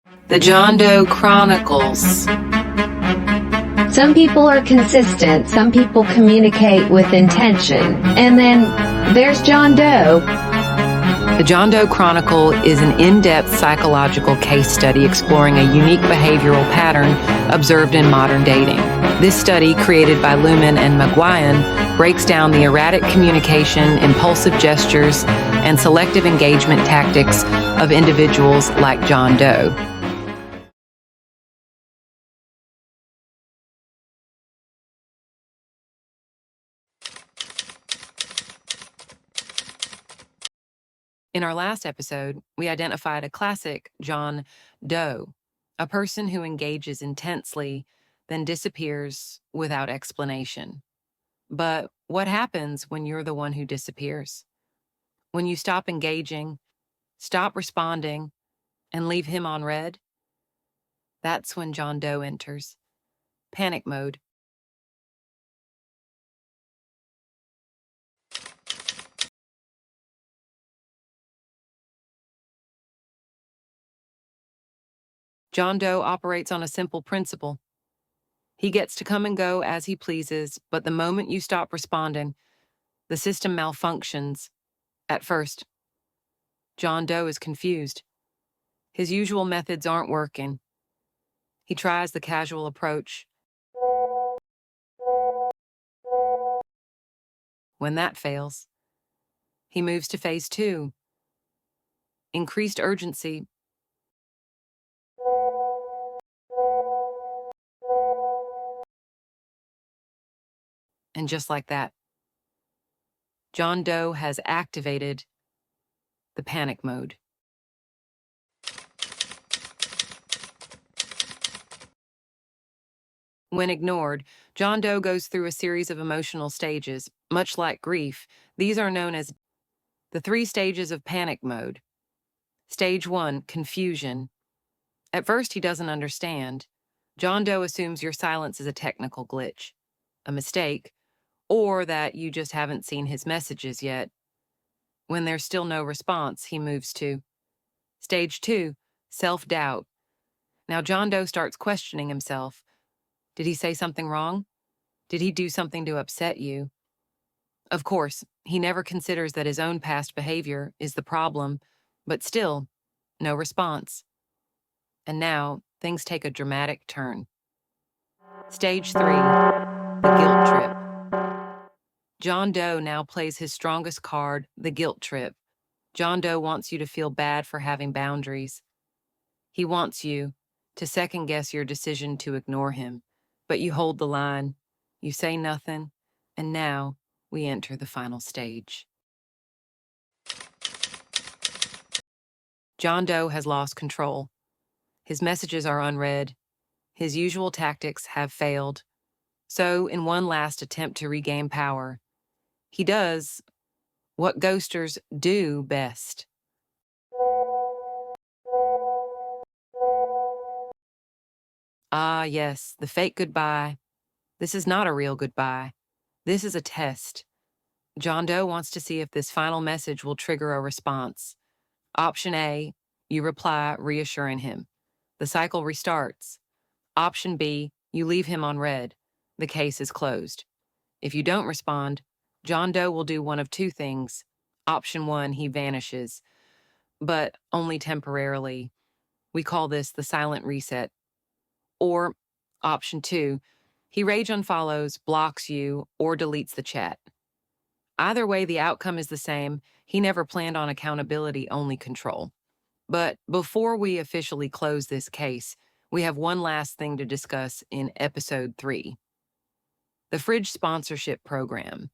The John Doe Chronicles. Some people are consistent, some people communicate with intention, and then there's John Doe. The John Doe Chronicle is an in-depth psychological case study exploring a unique behavioral pattern observed in modern dating. This study, created by Lumen and Magwayen, breaks down the erratic communication, impulsive gestures, and selective engagement tactics of individuals like John Doe. In our last episode, we identified a classic John Doe, a person who engages intensely, then disappears without explanation. But what happens when you're the one who disappears? When you stop engaging, stop responding, and leave him on red? That's when John Doe enters panic mode. John Doe operates on a simple principle. He gets to come and go as he pleases, but the moment you stop responding, the system malfunctions. At first, John Doe is confused. His usual methods aren't working. He tries the casual approach. When that fails, he moves to phase 2, increased urgency. And just like that, John Doe has activated the panic mode. When ignored, John Doe goes through a series of emotional stages. Much like grief, these are known as the 3 stages of panic mode. Stage 1, confusion. At first, he doesn't understand. John Doe assumes your silence is a technical glitch, a mistake, or that you just haven't seen his messages yet. When there's still no response, he moves to Stage 2, self-doubt. Now John Doe starts questioning himself. Did he say something wrong? Did he do something to upset you? Of course, he never considers that his own past behavior is the problem, but still, no response. And now, things take a dramatic turn. Stage 3, the guilt trip. John Doe now plays his strongest card, the guilt trip. John Doe wants you to feel bad for having boundaries. He wants you to second-guess your decision to ignore him, but you hold the line, you say nothing, and now we enter the final stage. John Doe has lost control. His messages are unread. His usual tactics have failed. So, in one last attempt to regain power, he does what ghosters do best. Ah, yes, the fake goodbye. This is not a real goodbye. This is a test. John Doe wants to see if this final message will trigger a response. Option A, you reply, reassuring him. The cycle restarts. Option B, you leave him on red. The case is closed. If you don't respond, John Doe will do one of 2 things. Option 1, he vanishes, but only temporarily. We call this the silent reset. Or option 2, he rage unfollows, blocks you, or deletes the chat. Either way, the outcome is the same. He never planned on accountability, only control. But before we officially close this case, we have one last thing to discuss in Episode 3. The Fridge Sponsorship Program.